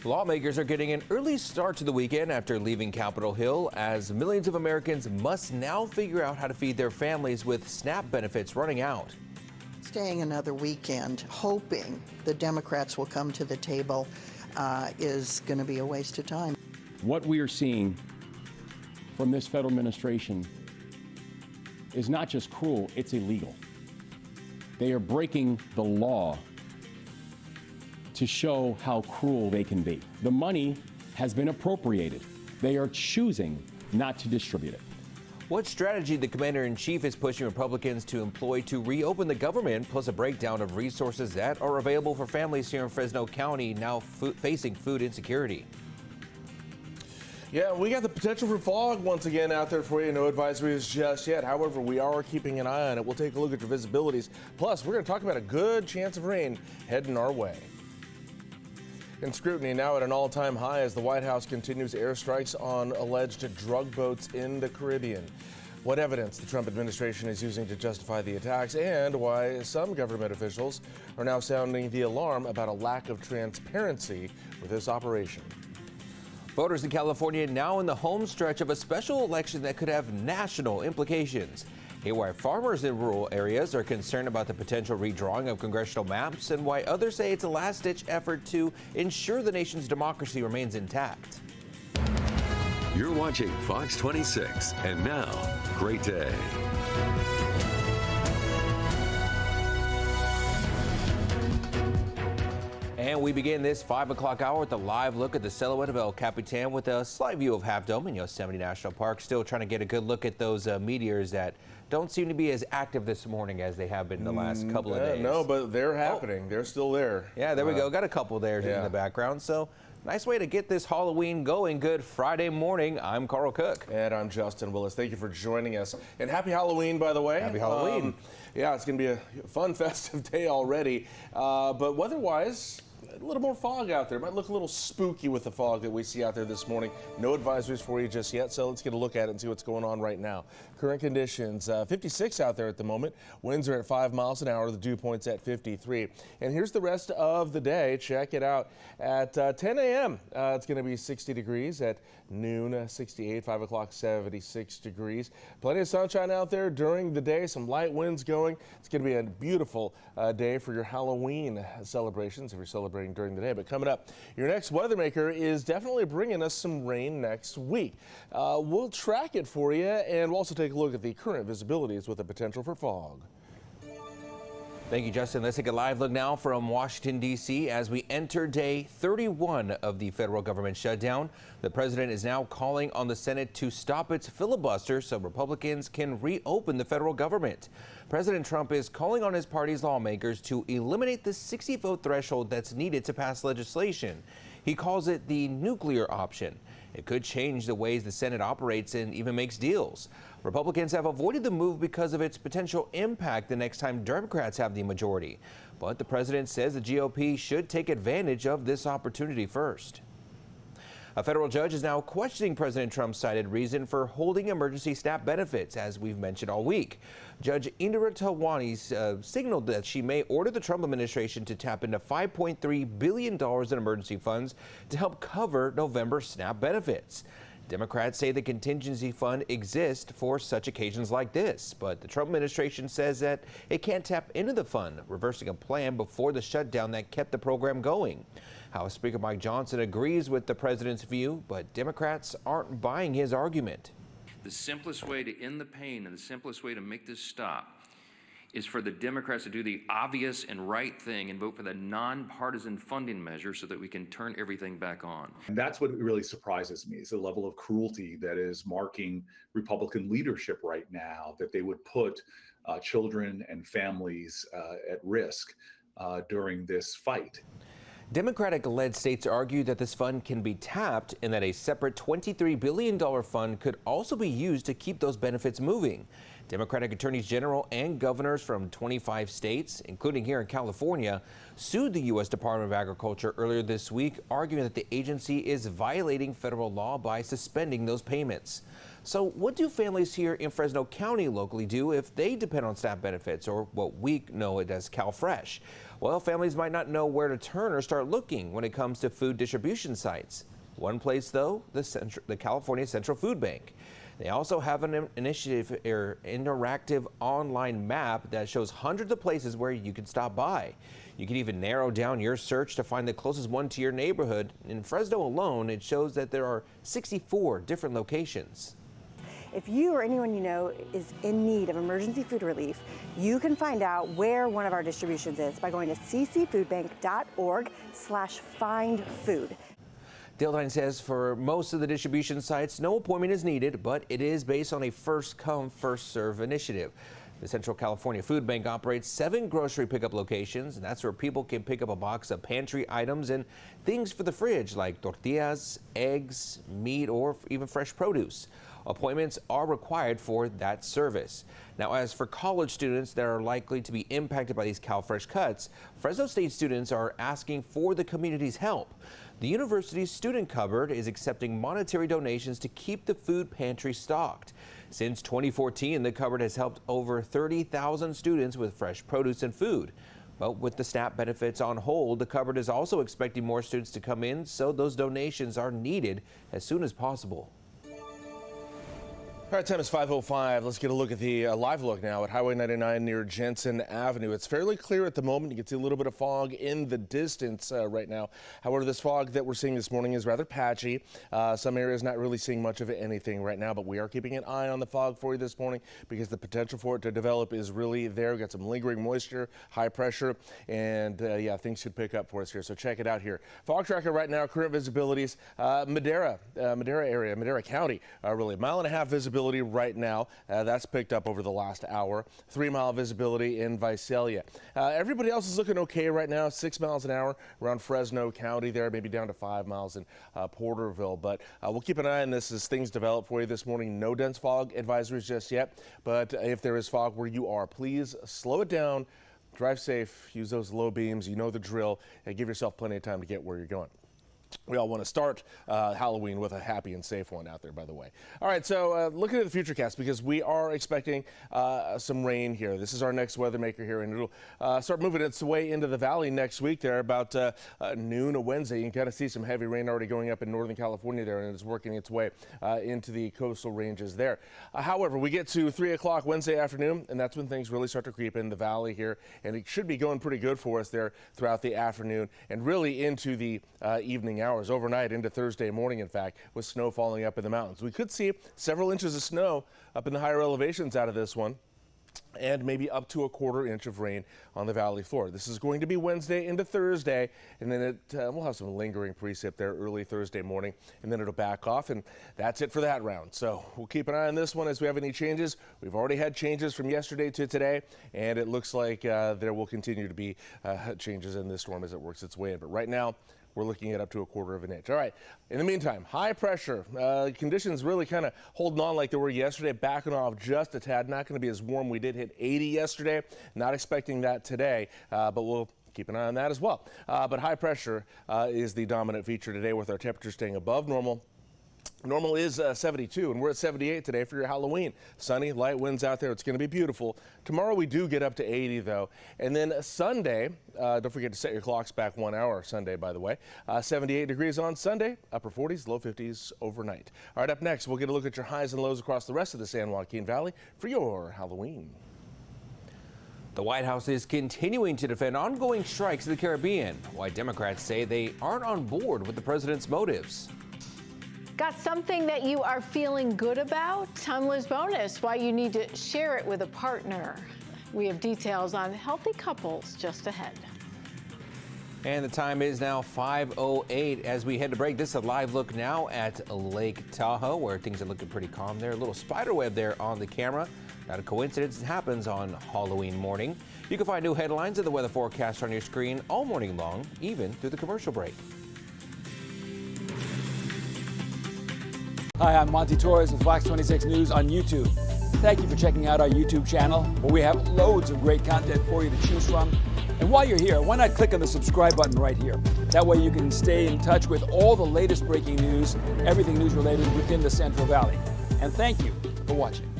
Lawmakers are getting an early start to the weekend after leaving Capitol Hill, as millions of Americans must now figure out how to feed their families with SNAP benefits running out. Staying another weekend, hoping the Democrats will come to the table, is going to be a waste of time. What we are seeing from this federal administration is not just cruel, it's illegal. They are breaking the law to show how cruel they can be. The money has been appropriated. They are choosing not to distribute it. What strategy the commander-in-chief is pushing Republicans to employ to reopen the government, plus a breakdown of resources that are available for families here in Fresno County now facing food insecurity. Yeah, we got the potential for fog once again out there for you. No advisories just yet. However, we are keeping an eye on it. We'll take a look at your visibilities. Plus, we're going to talk about a good chance of rain heading our way. And scrutiny now at an all-time high as the White House continues airstrikes on alleged drug boats in the Caribbean. What evidence the Trump administration is using to justify the attacks, and why some government officials are now sounding the alarm about a lack of transparency with this operation. Voters in California now in the home stretch of a special election that could have national implications. Hear why farmers in rural areas are concerned about the potential redrawing of congressional maps, and why others say it's a last-ditch effort to ensure the nation's democracy remains intact. You're watching Fox 26, and now, great day. And we begin this 5 o'clock hour with a live look at the silhouette of El Capitan with a slight view of Half Dome in Yosemite National Park. Still trying to get a good look at those meteors that don't seem to be as active this morning as they have been the last couple of days. No, but they're happening. They're still there. Yeah, there we go. Got a couple there in the background. So nice way to get this Halloween going. Good Friday morning. I'm Carl Cook. And I'm Justin Willis. Thank you for joining us. And happy Halloween, by the way. Happy Halloween. Yeah, it's going to be a fun, festive day already. But weather-wise, a little more fog out there. Might look a little spooky with the fog that we see out there this morning. No advisories for you just yet, so let's get a look at it and see what's going on right now. Current conditions, 56 out there at the moment. Winds are at 5 miles an hour. The dew point's at 53. And here's the rest of the day. Check it out. At 10 a.m., it's going to be 60 degrees. At noon, 68. 5 o'clock, 76 degrees. Plenty of sunshine out there during the day. Some light winds going. It's going to be a beautiful day for your Halloween celebrations if you're celebrating during the day. But coming up, your next weather maker is definitely bringing us some rain next week. We'll track it for you, and we'll also take a look at the current visibilities with the potential for fog. Thank you, Justin. Let's take a live look now from Washington, D.C. as we enter day 31 of the federal government shutdown. The president is now calling on the Senate to stop its filibuster so Republicans can reopen the federal government. President Trump is calling on his party's lawmakers to eliminate the 60-vote threshold that's needed to pass legislation. He calls it the nuclear option. It could change the ways the Senate operates and even makes deals. Republicans have avoided the move because of its potential impact the next time Democrats have the majority. But the president says the GOP should take advantage of this opportunity first. A federal judge is now questioning President Trump's cited reason for holding emergency SNAP benefits, as we've mentioned all week. Judge Indira Talwani signaled that she may order the Trump administration to tap into $5.3 billion in emergency funds to help cover November SNAP benefits. Democrats say the contingency fund exists for such occasions like this, but the Trump administration says that it can't tap into the fund, reversing a plan before the shutdown that kept the program going. House Speaker Mike Johnson agrees with the president's view, but Democrats aren't buying his argument. The simplest way to end the pain and the simplest way to make this stop is for the Democrats to do the obvious and right thing and vote for the nonpartisan funding measure so that we can turn everything back on. And that's what really surprises me, is the level of cruelty that is marking Republican leadership right now, that they would put children and families at risk during this fight. Democratic-led states argue that this fund can be tapped and that a separate $23 billion fund could also be used to keep those benefits moving. Democratic attorneys general and governors from 25 states, including here in California, sued the U.S. Department of Agriculture earlier this week, arguing that the agency is violating federal law by suspending those payments. So what do families here in Fresno County locally do if they depend on SNAP benefits, or what we know it as CalFresh? Well, families might not know where to turn or start looking when it comes to food distribution sites. One place, though, the California Central Food Bank. They also have an initiative or interactive online map that shows hundreds of places where you can stop by. You can even narrow down your search to find the closest one to your neighborhood. In Fresno alone, it shows that there are 64 different locations. If you or anyone you know is in need of emergency food relief, you can find out where one of our distributions is by going to ccfoodbank.org/findfood. Dale says for most of the distribution sites, no appointment is needed, but it is based on a first-come, first-serve initiative. The Central California Food Bank operates 7 grocery pickup locations, and that's where people can pick up a box of pantry items and things for the fridge like tortillas, eggs, meat, or even fresh produce. Appointments are required for that service. Now, as for college students that are likely to be impacted by these CalFresh cuts, Fresno State students are asking for the community's help. The university's student cupboard is accepting monetary donations to keep the food pantry stocked. Since 2014, the cupboard has helped over 30,000 students with fresh produce and food. But with the SNAP benefits on hold, the cupboard is also expecting more students to come in, so those donations are needed as soon as possible. All right, time is 5:05. Let's get a look at the live look now at Highway 99 near Jensen Avenue. It's fairly clear at the moment. You can see a little bit of fog in the distance right now. However, this fog that we're seeing this morning is rather patchy. Some areas not really seeing much of anything right now, but we are keeping an eye on the fog for you this morning because the potential for it to develop is really there. We've got some lingering moisture, high pressure, and yeah, things should pick up for us here. So check it out here. Fog tracker right now, current visibilities, Madera area, Madera County, really 1.5 mile visibility right now. That's picked up over the last hour. 3 mile visibility in Visalia. Everybody else is looking okay right now. 6 miles an hour around Fresno County there, maybe down to 5 miles in Porterville. But we'll keep an eye on this as things develop for you this morning. No dense fog advisories just yet. But if there is fog where you are, please slow it down. Drive safe. Use those low beams. You know the drill. And give yourself plenty of time to get where you're going. We all want to start Halloween with a happy and safe one out there, by the way. All right, so looking at the futurecast, because we are expecting some rain here. This is our next weather maker here, and it'll start moving its way into the valley next week there about noon of Wednesday. You can kind of see some heavy rain already going up in Northern California there, and it's working its way into the coastal ranges there. However, we get to 3 o'clock Wednesday afternoon, and that's when things really start to creep in the valley here, and it should be going pretty good for us there throughout the afternoon and really into the evening hours, overnight into Thursday morning, in fact, with snow falling up in the mountains. We could see several inches of snow up in the higher elevations out of this one, and maybe up to a 1/4 inch of rain on the valley floor. This is going to be Wednesday into Thursday, and then we'll have some lingering precip there early Thursday morning, and then it'll back off, and that's it for that round. So we'll keep an eye on this one as we have any changes. We've already had changes from yesterday to today, and it looks like there will continue to be changes in this storm as it works its way in. But right now, we're looking at up to a 1/4 inch. All right. In the meantime, high pressure conditions really kind of holding on like they were yesterday, backing off just a tad. Not going to be as warm. We did hit 80 yesterday. Not expecting that today, but we'll keep an eye on that as well. But high pressure is the dominant feature today, with our temperatures staying above normal. Normal is 72, and we're at 78 today for your Halloween. Sunny, light winds out there. It's going to be beautiful. Tomorrow we do get up to 80, though. And then Sunday, don't forget to set your clocks back 1 hour Sunday, by the way. 78 degrees on Sunday, upper 40s, low 50s overnight. All right, up next, we'll get a look at your highs and lows across the rest of the San Joaquin Valley for your Halloween. The White House is continuing to defend ongoing strikes in the Caribbean, while Democrats say they aren't on board with the president's motives. Got something that you are feeling good about? I'm Liz Bonus, why you need to share it with a partner. We have details on healthy couples just ahead. And the time is now 5:08 as we head to break. This is a live look now at Lake Tahoe, where things are looking pretty calm there. A little spider web there on the camera. Not a coincidence, it happens on Halloween morning. You can find new headlines and the weather forecast on your screen all morning long, even through the commercial break. Hi, I'm Monty Torres with Fox 26 News on YouTube. Thank you for checking out our YouTube channel, where we have loads of great content for you to choose from. And while you're here, why not click on the subscribe button right here? That way you can stay in touch with all the latest breaking news, everything news related within the Central Valley. And thank you for watching.